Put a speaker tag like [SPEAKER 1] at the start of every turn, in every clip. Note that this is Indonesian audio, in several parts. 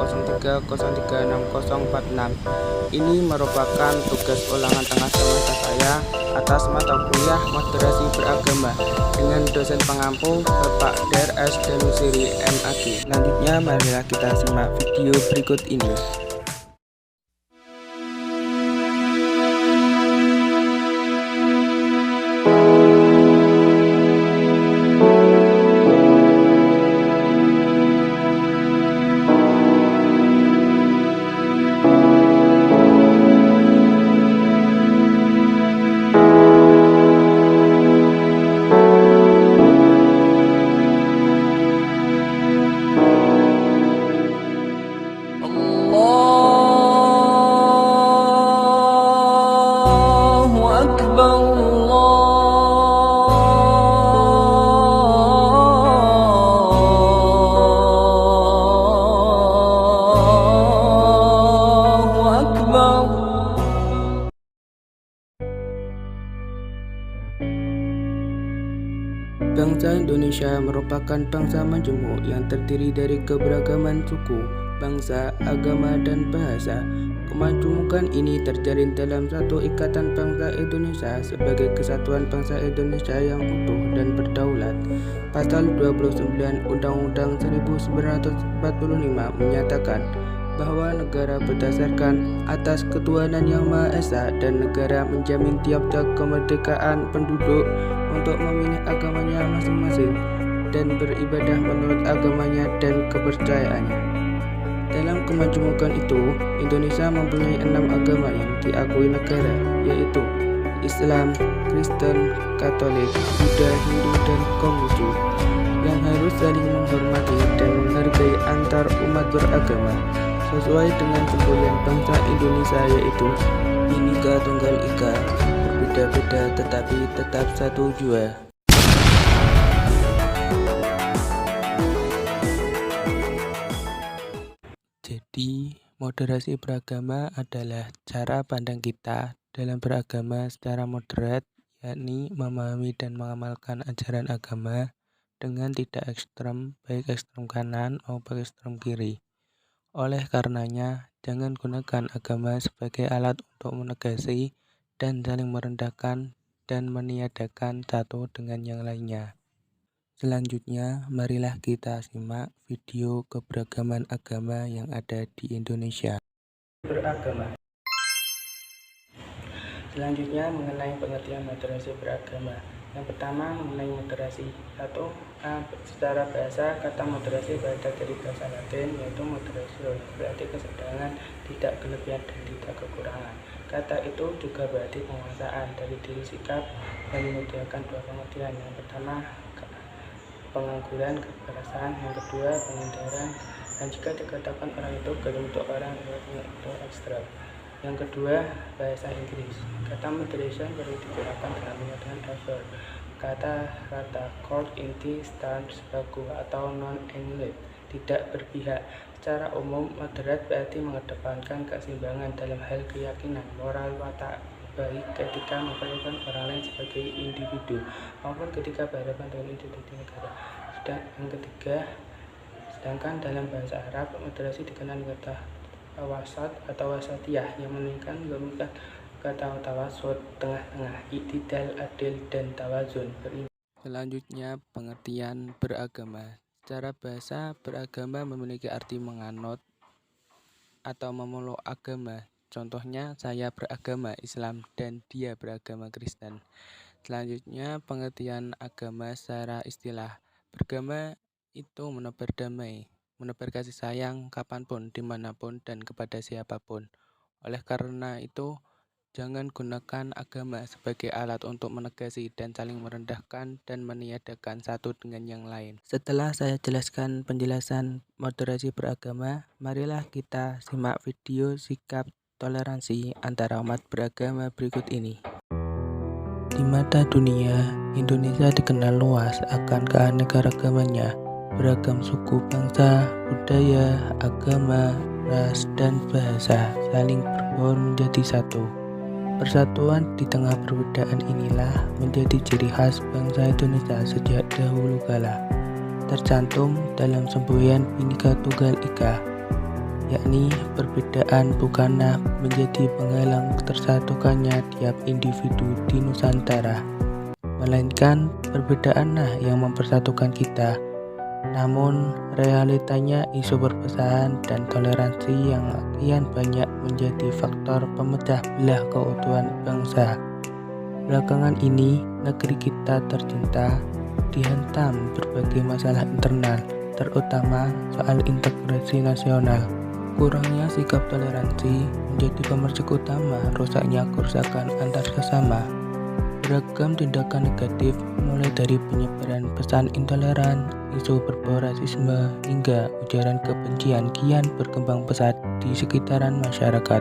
[SPEAKER 1] 03036046. Ini merupakan tugas ulangan tengah semester saya atas mata kuliah moderasi beragama dengan dosen pengampu Bapak Der S. Danusiri MAG. Selanjutnya marilah kita simak video berikut ini. Bangsa Indonesia merupakan bangsa majemuk yang terdiri dari keberagaman suku, bangsa, agama, dan bahasa. Kemajemukan ini terjalin dalam satu ikatan bangsa Indonesia sebagai kesatuan bangsa Indonesia yang utuh dan berdaulat. Pasal 29 Undang-Undang 1945 menyatakan bahwa negara berdasarkan atas ketuhanan yang Maha Esa dan negara menjamin tiap-tiap kemerdekaan penduduk untuk memilih agamanya masing-masing dan beribadah menurut agamanya dan kepercayaannya. Dalam kemajemukan itu, Indonesia mempunyai 6 agama yang diakui negara, yaitu Islam, Kristen, Katolik, Buddha, Hindu, dan Konghucu, yang harus saling menghormati dan menghargai antar umat beragama sesuai dengan semboyan bangsa Indonesia, yaitu Bhinneka Tunggal Ika, berbeda-beda tetapi tetap satu jua. Jadi, moderasi beragama adalah cara pandang kita dalam beragama secara moderat, yakni memahami dan mengamalkan ajaran agama dengan tidak ekstrem, baik ekstrem kanan maupun ekstrem kiri. Oleh karenanya, jangan gunakan agama sebagai alat untuk menegasi dan saling merendahkan dan meniadakan satu dengan yang lainnya. Selanjutnya, marilah kita simak video keberagaman agama yang ada di Indonesia. Beragama. Selanjutnya mengenai pengertian moderasi beragama. Yang pertama mengenai moderasi. 1. Secara bahasa, kata moderasi berasal dari bahasa Latin, yaitu moderatio, berarti kesedaran, tidak kelebihan dan tidak kekurangan. Kata itu juga berarti penguasaan dari diri sikap dan menyediakan dua pengertian. Yang pertama pengangguran, kekerasan. Yang kedua pengindaran, dan jika dikatakan orang itu gelintir orang itu ekstrem. Yang kedua, bahasa Inggris. Kata moderation baru digunakan dalam pengertian ever. Kata rata, court inti, stance, baku, atau non-anglet, tidak berpihak. Secara umum, moderat berarti mengedepankan keseimbangan dalam hal keyakinan, moral, watak, baik ketika memperlakukan orang lain sebagai individu, maupun ketika berhadapan dengan institusi negara. Yang ketiga, sedangkan dalam bahasa Arab, moderasi dikenal kata wasat atau wasatiyah yang menunjukkan kata tawasud, tengah-tengah, iktidal, adil, dan tawazun. Selanjutnya pengertian beragama. Secara bahasa, beragama memiliki arti menganut atau memeluk agama. Contohnya, saya beragama Islam dan dia beragama Kristen. Selanjutnya pengertian agama secara istilah. Beragama itu menebar damai, menebar kasih sayang kapanpun, dimanapun, dan kepada siapapun. Oleh karena itu, jangan gunakan agama sebagai alat untuk menegasi dan saling merendahkan dan meniadakan satu dengan yang lain. Setelah saya jelaskan penjelasan moderasi beragama, marilah kita simak video sikap toleransi antara umat beragama berikut ini. Di mata dunia, Indonesia dikenal luas akan keanekaragamannya, beragam suku bangsa, budaya, agama, ras, dan bahasa saling berbaur menjadi satu. Persatuan di tengah perbedaan inilah menjadi ciri khas bangsa Indonesia sejak dahulu kala, tercantum dalam semboyan Bhinneka Tunggal Ika. yakni perbedaan bukanlah menjadi penghalang tersatukannya tiap individu di Nusantara, melainkan perbedaanlah yang mempersatukan kita. Namun, realitanya isu perpecahan dan toleransi yang kian banyak menjadi faktor pemecah belah keutuhan bangsa. Belakangan ini, negeri kita tercinta dihantam berbagai masalah internal, terutama soal integrasi nasional. Kurangnya sikap toleransi menjadi pemercik utama rusaknya kerusakan antar sesama. Beragam tindakan negatif mulai dari penyebaran pesan intoleran, isu berbau rasisme, hingga ujaran kebencian kian berkembang pesat di sekitaran masyarakat.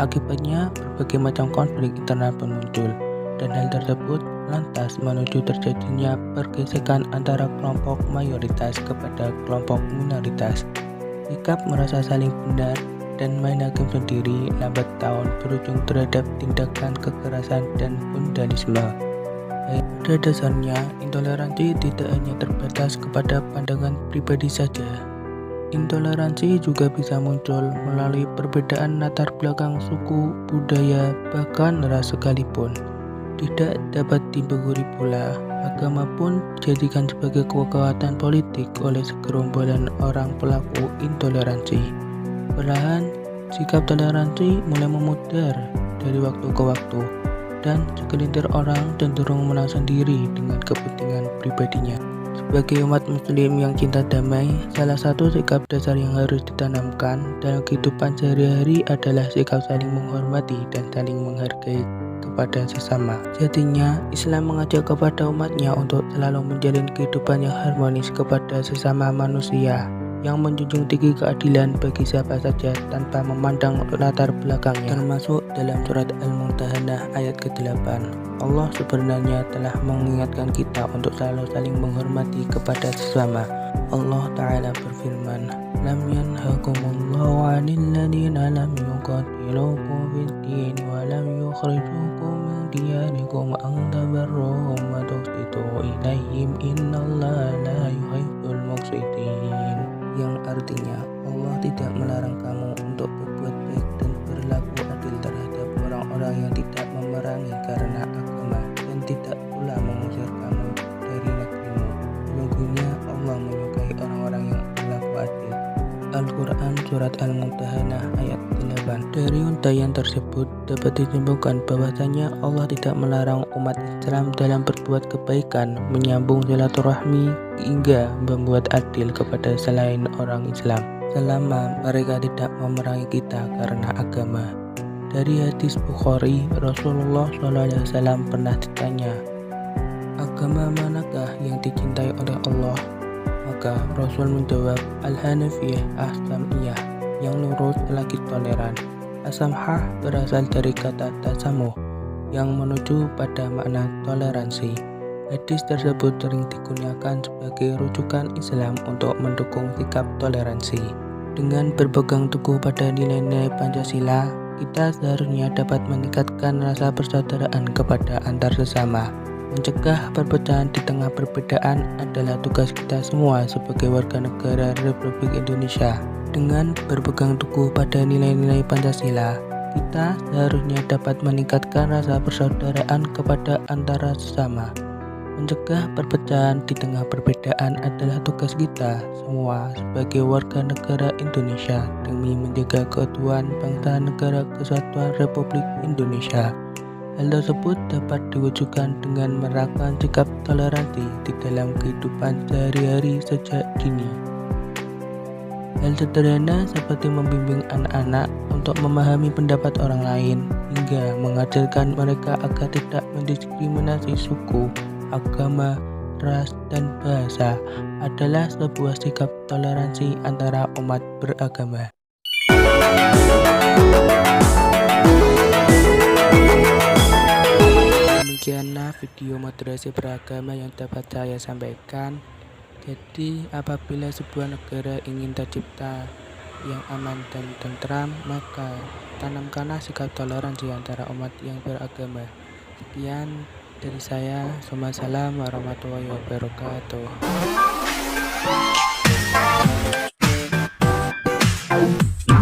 [SPEAKER 1] Akibatnya berbagai macam konflik internal pun muncul, dan hal tersebut lantas menuju terjadinya pergesekan antara kelompok mayoritas kepada kelompok minoritas. Sikap merasa saling benar dan main hakim sendiri lambat tahun berujung terhadap tindakan kekerasan dan vandalisme. Pada dasarnya, intoleransi tidak hanya terbatas kepada pandangan pribadi saja. Intoleransi juga bisa muncul melalui perbedaan latar belakang suku, budaya, bahkan ras sekalipun. Tidak dapat dipungkiri pula, agama pun dijadikan sebagai kekuatan politik oleh segerombolan orang pelaku intoleransi. Perlahan, sikap toleransi mulai memudar dari waktu ke waktu, dan segelintir orang cenderung menang sendiri dengan kepentingan pribadinya. Sebagai umat muslim yang cinta damai, salah satu sikap dasar yang harus ditanamkan dalam kehidupan sehari-hari adalah sikap saling menghormati dan saling menghargai kepada sesama. Sejatinya, Islam mengajak kepada umatnya untuk selalu menjalin kehidupan yang harmonis kepada sesama manusia, yang menjunjung tinggi keadilan bagi siapa saja tanpa memandang latar belakangnya, termasuk dalam surat Al-Mumtahanah ayat ke-8. Allah sebenarnya telah mengingatkan kita untuk selalu saling menghormati kepada sesama. Allah Ta'ala berfirman, "Lam yanhakumullahu 'anil ladzina lam yuqatilukum fid-din wa lam yukhrijukum min diyarikum an tabarruhum wa tuqsitu ilaihim innallaha la yuhibbul muqsitin." Yang artinya, Allah tidak melarang kamu untuk berbuat baik dan berlaku adil terhadap orang-orang yang tidak memerangi karena agama dan tidak pula mengusir kamu dari negerimu. Sesungguhnya Allah menyukai orang-orang yang berlaku adil. Al-Quran Surat Al-Mumtahanah ayat 8. Dari untayan tersebut dapat disimpulkan bahwasanya Allah tidak melarang umat Islam dalam berbuat kebaikan, menyambung silaturahmi, hingga membuat adil kepada selain orang Islam, selama mereka tidak memerangi kita karena agama. Dari hadis Bukhari, Rasulullah SAW pernah ditanya, "Agama manakah yang dicintai oleh Allah?" Maka Rasul menjawab, "Al-Hanafiyah As-Sam'iyah," yang lurus lagi toleran. As-Samhah berasal dari kata tasamuh, yang menuju pada makna toleransi. Hadis tersebut sering digunakan sebagai rujukan Islam untuk mendukung sikap toleransi. Dengan berpegang teguh pada nilai-nilai Pancasila, kita seharusnya dapat meningkatkan rasa persaudaraan kepada antar sesama. Mencegah perpecahan di tengah perbedaan adalah tugas kita semua sebagai warga negara Republik Indonesia. Dengan berpegang teguh pada nilai-nilai Pancasila, kita seharusnya dapat meningkatkan rasa persaudaraan kepada antara sesama. Mencegah perpecahan di tengah perbedaan adalah tugas kita semua sebagai warga negara Indonesia demi menjaga keutuhan bangsa negara kesatuan Republik Indonesia. Hal tersebut dapat diwujudkan dengan menerapkan sikap toleransi di dalam kehidupan sehari-hari sejak dini. Hal sederhana seperti membimbing anak-anak untuk memahami pendapat orang lain, hingga mengajarkan mereka agar tidak mendiskriminasi suku, agama, ras, dan bahasa adalah sebuah sikap toleransi antara umat beragama. Demikianlah video moderasi beragama yang dapat saya sampaikan. Jadi apabila sebuah negara ingin tercipta yang aman dan tentram, maka tanamkanlah sikap toleransi antara umat yang beragama. Sekian dari saya. Wassalamualaikum warahmatullahi wabarakatuh.